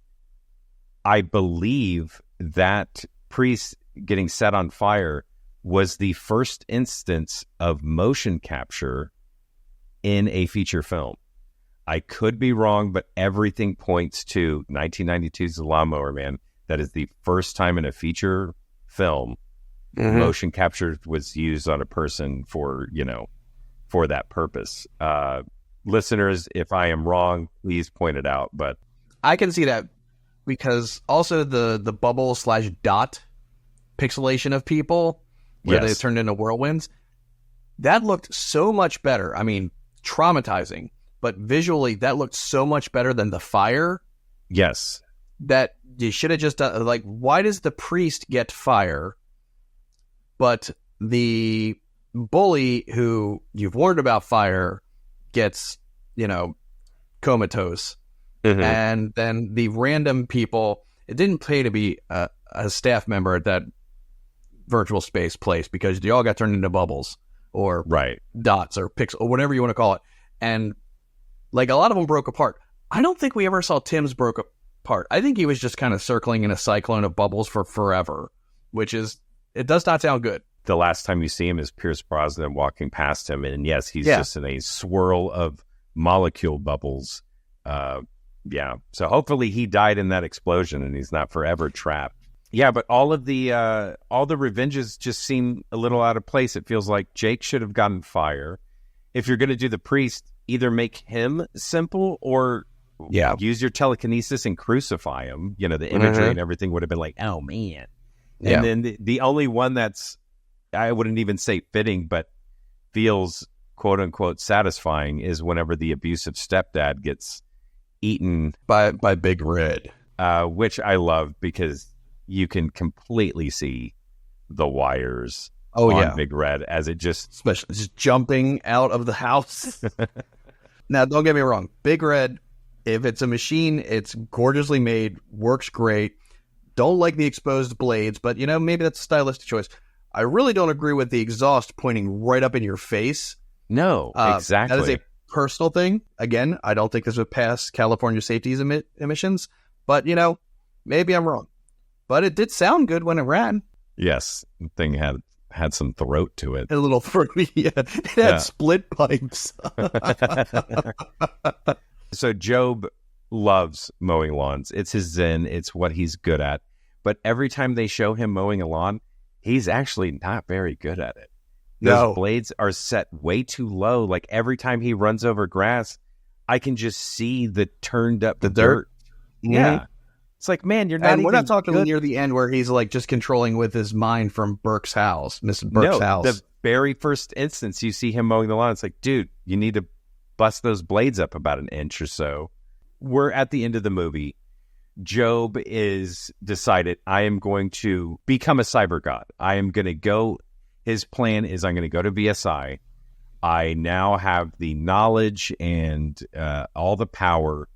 I believe that priest getting set on fire was the first instance of motion capture in a feature film. I could be wrong, but everything points to 1992's The Lawnmower Man. That is the first time in a feature film motion capture was used on a person for, for that purpose. Listeners, if I am wrong, please point it out. But I can see that because also the bubble / dot pixelation of people where they turned into whirlwinds, that looked so much better. I mean, traumatizing, but visually that looked so much better than the fire. Yes. That you should have just done, like, why does the priest get fire, but the bully who you've warned about fire gets, comatose? And then the random people, it didn't pay to be a staff member at that virtual space place because they all got turned into bubbles or dots or pixels or whatever you want to call it. And like a lot of them broke apart. I don't think we ever saw Tim's broke apart. I think he was just kind of circling in a cyclone of bubbles for forever, it does not sound good. The last time you see him is Pierce Brosnan walking past him. And yes, he's just in a swirl of molecule bubbles. So hopefully he died in that explosion and he's not forever trapped. Yeah, but all the revenges just seem a little out of place. It feels like Jake should have gotten fire. If you're going to do the priest, either make him simple or use your telekinesis and crucify him. The imagery and everything would have been like, oh man. And then the only one that's, I wouldn't even say fitting, but feels quote unquote satisfying is whenever the abusive stepdad gets eaten by Big Red, which I love because you can completely see the wires on Big Red as it just jumping out of the house. Now, don't get me wrong, Big Red, if it's a machine, it's gorgeously made, works great. Don't like the exposed blades, but maybe that's a stylistic choice. I really don't agree with the exhaust pointing right up in your face. No, exactly. That is a personal thing. Again, I don't think this would pass California safety emissions, but maybe I'm wrong. But it did sound good when it ran. Yes, the thing had some throat to it. A little throaty. It had split pipes. So Jobe loves mowing lawns. It's his zen. It's what he's good at. But every time they show him mowing a lawn, he's actually not very good at it. Those blades are set way too low. Like every time he runs over grass, I can just see the turned up dirt. Yeah. It's like, man, you're not and even we're not talking good. Near the end where he's like just controlling with his mind from Burke's house, Mrs. Burke's house. The very first instance you see him mowing the lawn, it's like, dude, you need to bust those blades up about an inch or so. We're at the end of the movie. Jobe is decided, I am going to become a cyber god. I am going to go. His plan is I'm going to go to VSI. I now have the knowledge and all the power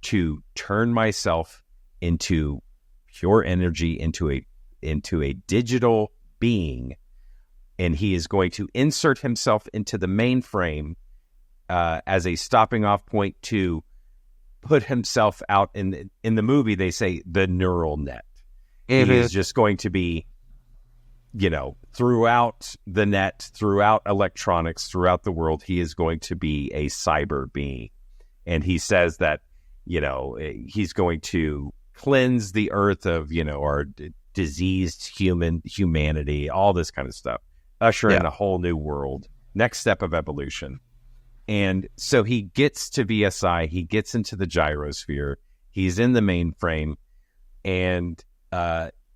to turn myself into pure energy, into a digital being. And he is going to insert himself into the mainframe as a stopping off point to put himself out in the movie. They say the neural net. He is just going to be, throughout the net, throughout electronics, throughout the world, he is going to be a cyber being. And he says that, he's going to cleanse the earth of, our diseased humanity, all this kind of stuff, usher in a whole new world, next step of evolution. And so he gets to VSI, he gets into the gyrosphere, he's in the mainframe, and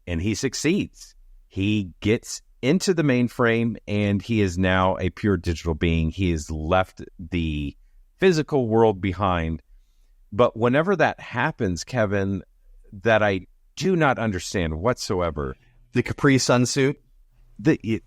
he succeeds. He gets into the mainframe, and he is now a pure digital being. He has left the physical world behind. But whenever that happens, Kevin, that I do not understand whatsoever. The Capri Sun suit?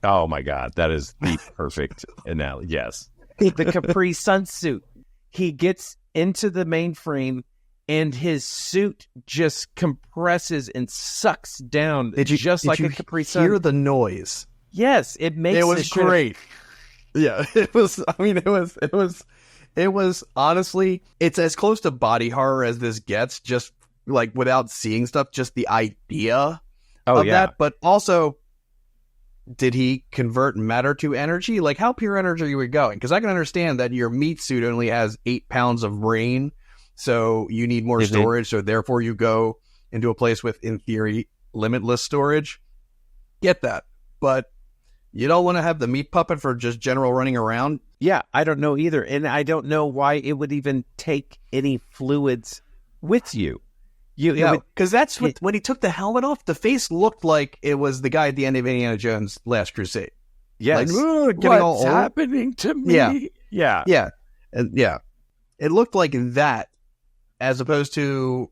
Oh my God, that is the perfect analogy. Yes. The Capri Sun suit. He gets into the mainframe and his suit just compresses and sucks down just like a Capri Sun. Hear the noise? Yes, it makes it was great. Yeah, it was. I mean, it was honestly, it's as close to body horror as this gets. Just like without seeing stuff, just the idea of that. But also, did he convert matter to energy? Like, how pure energy are we going? Because I can understand that your meat suit only has 8 pounds of brain, so you need more storage. So therefore, you go into a place with, in theory, limitless storage. Get that. but you don't want to have the meat puppet for just general running around. Yeah, I don't know either. And I don't know why it would even take any fluids with you. Because that's what, when he took the helmet off, the face looked like it was the guy at the end of Indiana Jones' Last Crusade. Yes. Like, what's happening to me? Yeah. It looked like that as opposed to,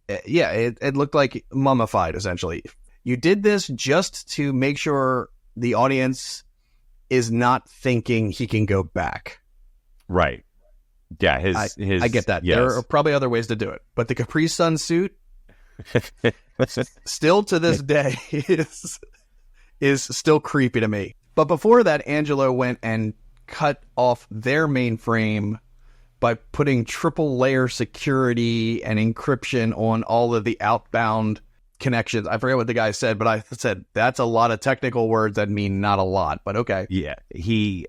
it looked like mummified, essentially. You did this just to make sure the audience is not thinking he can go back. Right. Yeah, I get that. Yes. There are probably other ways to do it. But the Capri Sun suit, still to this day, is still creepy to me. But before that, Angelo went and cut off their mainframe by putting triple layer security and encryption on all of the outbound connections. I forget what the guy said, but I said that's a lot of technical words that mean not a lot, but okay. Yeah, he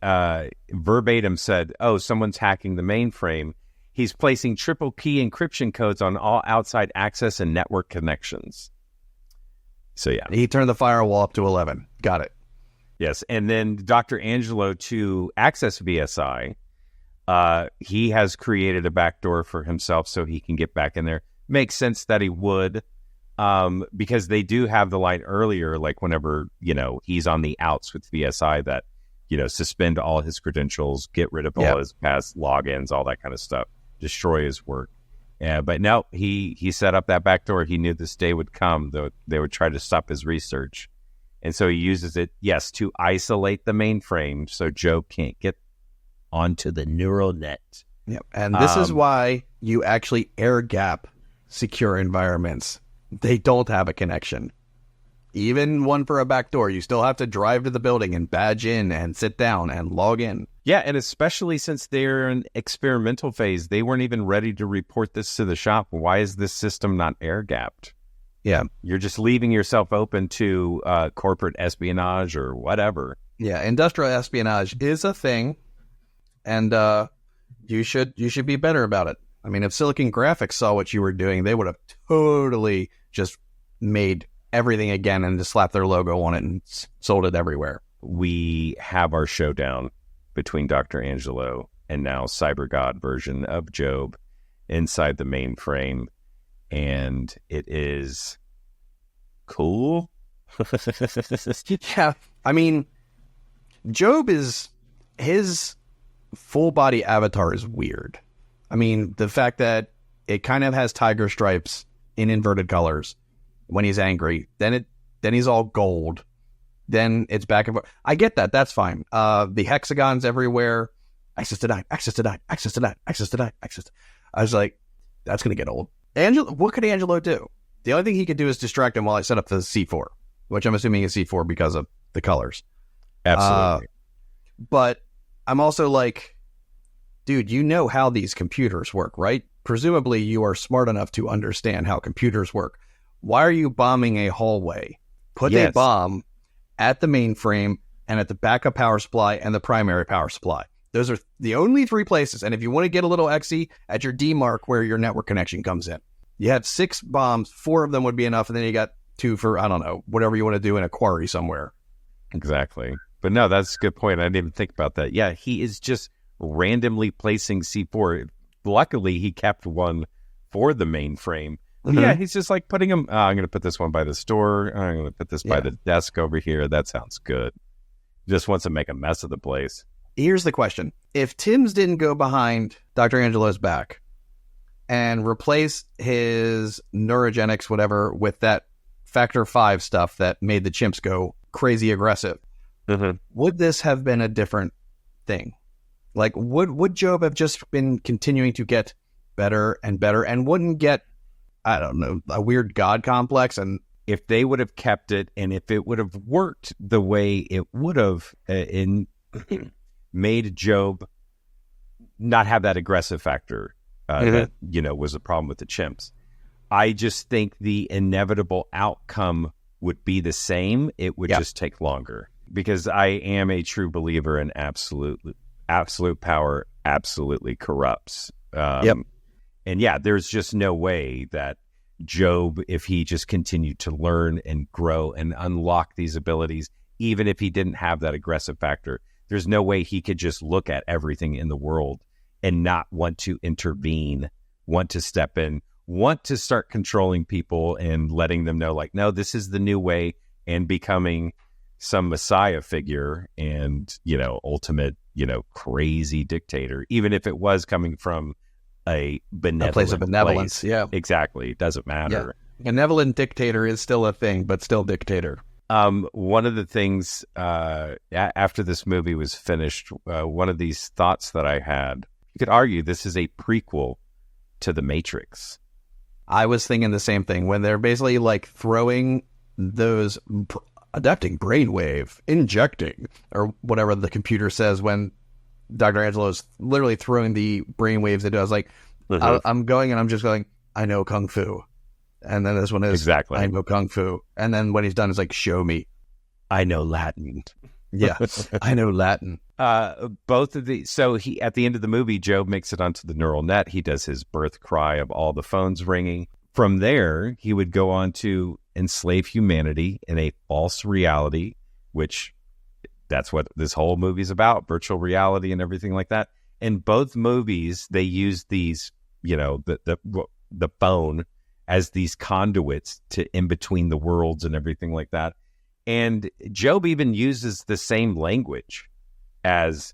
verbatim said, "Oh, someone's hacking the mainframe. He's placing triple key encryption codes on all outside access and network connections." So yeah, he turned the firewall up to 11. Got it. Yes, and then Dr. Angelo, to access VSI, he has created a backdoor for himself so he can get back in there. Makes sense that he would. Because they do have the line earlier, like whenever, he's on the outs with VSI, that, suspend all his credentials, get rid of all his past logins, all that kind of stuff, destroy his work. But no, he set up that backdoor. He knew this day would come, though they would try to stop his research. And so he uses it, yes, to isolate the mainframe so Jobe can't get onto the neural net. Yep. And this is why you actually air gap secure environments. They don't have a connection. Even one for a backdoor, you still have to drive to the building and badge in and sit down and log in. Yeah, and especially since they're in experimental phase, they weren't even ready to report this to the shop. Why is this system not air-gapped? Yeah. You're just leaving yourself open to corporate espionage or whatever. Yeah, industrial espionage is a thing, and you should be better about it. I mean, if Silicon Graphics saw what you were doing, they would have totally just made everything again and just slapped their logo on it and sold it everywhere. We have our showdown between Dr. Angelo and now Cyber God version of Jobe inside the mainframe, and it is cool. Yeah, I mean, Jobe his full body avatar is weird. I mean, the fact that it kind of has tiger stripes in inverted colors when he's angry, then he's all gold, then it's back and forth. I get that. That's fine. The hexagons everywhere. Access denied. Access denied. Access denied. Access denied. Access. I was like, that's going to get old. What could Angelo do? The only thing he could do is distract him while I set up the C4, which I'm assuming is C4 because of the colors. Absolutely. But I'm also like, dude, you know how these computers work, right? Presumably you are smart enough to understand how computers work. Why are you bombing a hallway? Put a bomb at the mainframe and at the backup power supply and the primary power supply. Those are the only three places. And if you want to get a little XE, at your D mark where your network connection comes in. You have 6 bombs, 4 of them would be enough, and then you got 2 for, I don't know, whatever you want to do in a quarry somewhere. Exactly. But no, that's a good point. I didn't even think about that. Yeah, he is just randomly placing C4. Luckily, he kept one for the mainframe. Mm-hmm. Yeah, he's just like putting them, I'm going to put this one by the store. I'm going to put this by the desk over here. That sounds good. Just wants to make a mess of the place. Here's the question. If Tim's didn't go behind Dr. Angelo's back and replace his neurogenics, whatever, with that factor 5 stuff that made the chimps go crazy aggressive, would this have been a different thing? Like, would Jobe have just been continuing to get better and better and wouldn't get, I don't know, a weird God complex? And if they would have kept it and if it would have worked the way it would have made Jobe not have that aggressive factor that, was a problem with the chimps. I just think the inevitable outcome would be the same. It would just take longer because I am a true believer in absolute power absolutely corrupts. And yeah, there's just no way that Jobe, if he just continued to learn and grow and unlock these abilities even if he didn't have that aggressive factor. There's no way he could just look at everything in the world and not want to intervene, want to step in, want to start controlling people and letting them know, like, no, this is the new way, and becoming some messiah figure and, ultimate, crazy dictator, even if it was coming from a place of benevolence. Yeah, exactly. It doesn't matter. Yeah. Benevolent dictator is still a thing, but still dictator. One of the things after this movie was finished, one of these thoughts that I had, you could argue this is a prequel to The Matrix. I was thinking the same thing when they're basically like throwing those adapting brainwave, injecting, or whatever the computer says when Dr. Angelo is literally throwing the brainwaves into. I was like, I'm going and I'm just going, I know Kung Fu. And then this one is, exactly, I know Kung Fu. And then when he's done, it's like, show me. I know Latin. Yeah, I know Latin. Both of these. So he, at the end of the movie, Jobe makes it onto the neural net. He does his birth cry of all the phones ringing. From there, he would go on to enslave humanity in a false reality, which that's what this whole movie is about, virtual reality and everything like that. In both movies, they use these, the phone as these conduits to in between the worlds and everything like that. And Jobe even uses the same language as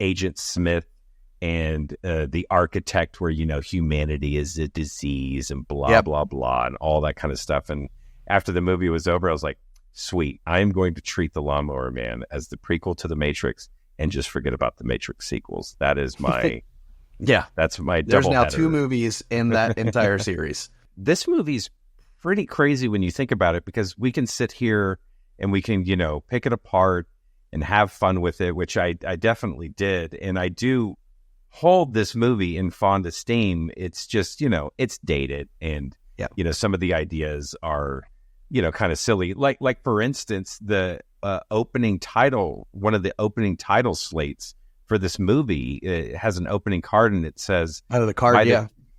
Agent Smith and the architect, where, humanity is a disease and blah, blah, blah, and all that kind of stuff. And after the movie was over, I was like, sweet, I am going to treat The Lawnmower Man as the prequel to The Matrix and just forget about the Matrix sequels. That is my... Yeah. That's my double There's now header. 2 movies in that entire series. This movie's pretty crazy when you think about it, because we can sit here and we can, pick it apart and have fun with it, which I definitely did. And I do hold this movie in fond esteem. It's just, it's dated, and, some of the ideas are, kind of silly. Like for instance, the opening title, one of the opening title slates for this movie, it has an opening card, and it says... Oh, the card,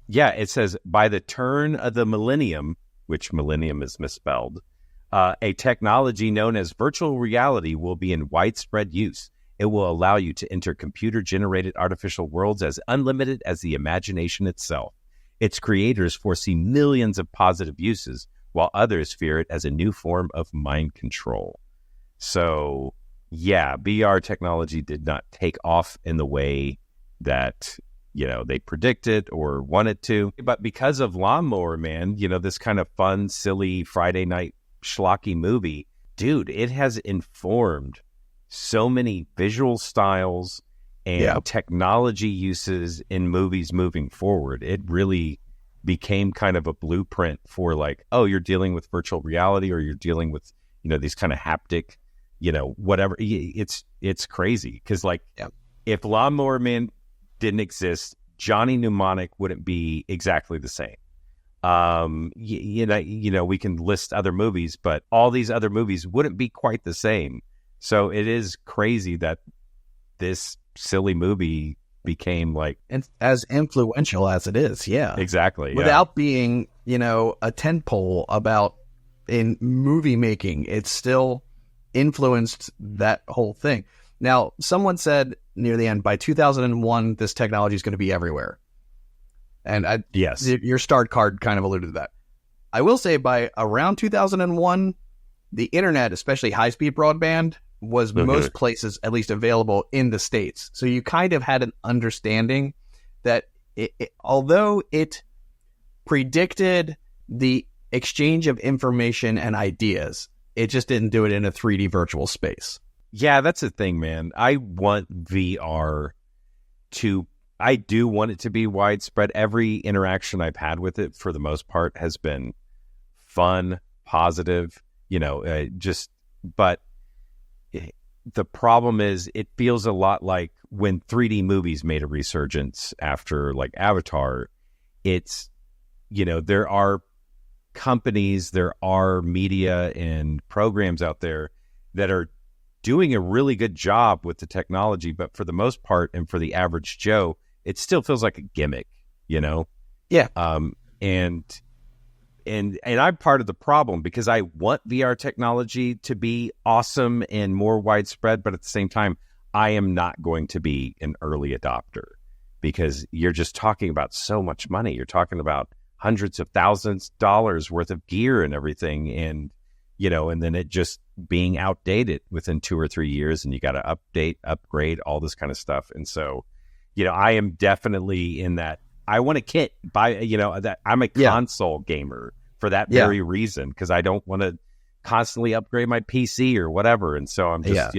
it says, by the turn of the millennium, which millennium is misspelled, a technology known as virtual reality will be in widespread use. It will allow you to enter computer-generated artificial worlds as unlimited as the imagination itself. Its creators foresee millions of positive uses, while others fear it as a new form of mind control. So... yeah, VR technology did not take off in the way that, they predicted or wanted to. But because of Lawnmower Man, this kind of fun, silly Friday night schlocky movie, dude, it has informed so many visual styles and technology uses in movies moving forward. It really became kind of a blueprint for like, oh, you're dealing with virtual reality, or you're dealing with, these kind of haptic, whatever. It's crazy because if Lawnmower Man didn't exist, Johnny Mnemonic wouldn't be exactly the same. We can list other movies, but all these other movies wouldn't be quite the same. So it is crazy that this silly movie became as influential as it is. Yeah, exactly. Without being, a tentpole about in movie making, it's still influenced that whole thing. Now, someone said near the end, by 2001, this technology is going to be everywhere. And your start card kind of alluded to that. I will say by around 2001, the internet, especially high-speed broadband, was most places at least available in the States. So you kind of had an understanding that although it predicted the exchange of information and ideas, it just didn't do it in a 3D virtual space. Yeah, that's the thing, man. I want VR I do want it to be widespread. Every interaction I've had with it, for the most part, has been fun, positive, but the problem is it feels a lot like when 3D movies made a resurgence after Avatar. It's, there are companies, there are media and programs out there that are doing a really good job with the technology, but for the most part, and for the average Joe, it still feels like a gimmick, Yeah. And and I'm part of the problem because I want VR technology to be awesome and more widespread, but at the same time, I am not going to be an early adopter because you're just talking about so much money. You're talking about hundreds of thousands of dollars worth of gear and everything, and and then it just being outdated within 2 or 3 years, and you got to update, upgrade, all this kind of stuff. And so, I am definitely in that. I want a kit that I'm a console gamer for that very reason, because I don't want to constantly upgrade my PC or whatever. And so I'm just,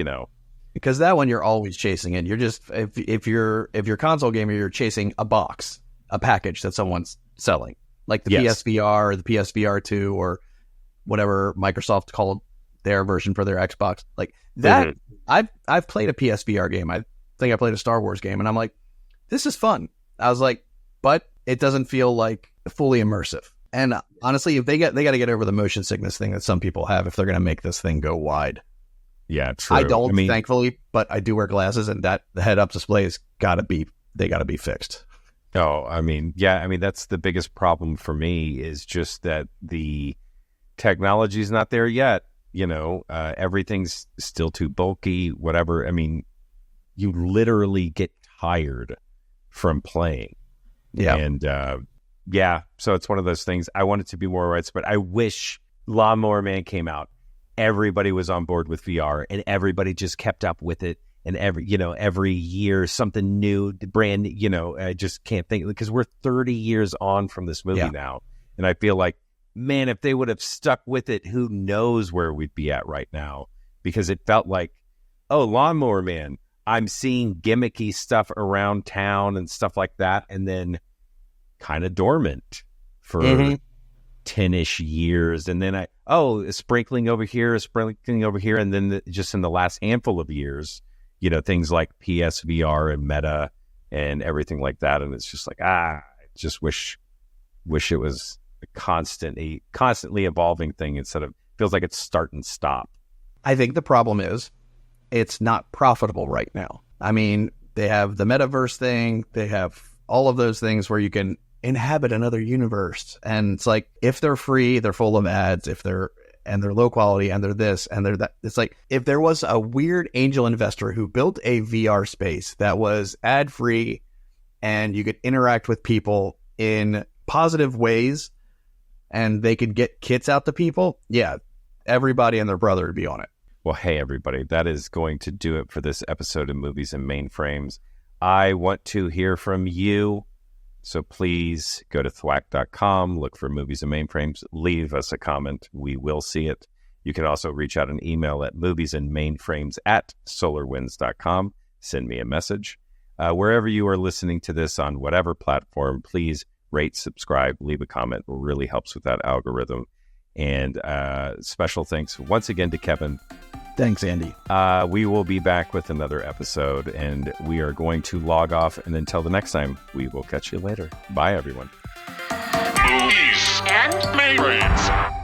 because that one you're always chasing it. You're just, if you're console gamer, you're chasing a package that someone's selling, like the PSVR or the PSVR 2 or whatever Microsoft called their version for their Xbox. Like that, I've played a PSVR game. I think I played a Star Wars game, and I'm like, this is fun. I was like, but it doesn't feel like fully immersive. And honestly, if they got to get over the motion sickness thing that some people have if they're going to make this thing go wide. Yeah, true. I don't, thankfully, but I do wear glasses, and that the head-up display has got to be fixed. Oh, that's the biggest problem for me, is just that the technology's not there yet. Everything's still too bulky, whatever. I mean, you literally get tired from playing. Yeah. And so it's one of those things. I want it to be more widespread. I wish Lawnmower Man came out, everybody was on board with VR, and everybody just kept up with it. And every year something new, brand, I just can't think, because we're 30 years on from this movie now. And I feel like, man, if they would have stuck with it, who knows where we'd be at right now? Because it felt like, oh, Lawnmower Man, I'm seeing gimmicky stuff around town and stuff like that, and then kind of dormant for 10-ish years. And then a sprinkling over here, and then just in the last handful of years, things like PSVR and Meta and everything like that. And it's just like, I just wish it was a constantly evolving thing instead of, feels like it's start and stop. I think the problem is it's not profitable right now. I mean, they have the metaverse thing. They have all of those things where you can inhabit another universe. And it's like, if they're free, they're full of ads. If they're low quality and they're this and they're that. It's like, if there was a weird angel investor who built a VR space that was ad free and you could interact with people in positive ways and they could get kits out to people, everybody and their brother would be on it. Well, hey, everybody, that is going to do it for this episode of Movies and Mainframes. I want to hear from you, so please go to thwack.com, look for Movies and Mainframes, leave us a comment. We will see it. You can also reach out an email at moviesandmainframes@solarwinds.com. Send me a message. Wherever you are listening to this on whatever platform, please rate, subscribe, leave a comment. It really helps with that algorithm. And special thanks once again to Kevin. Thanks, Andy. We will be back with another episode, and we are going to log off. And until the next time, we will catch you later. Bye, everyone. Movies and Mainframes.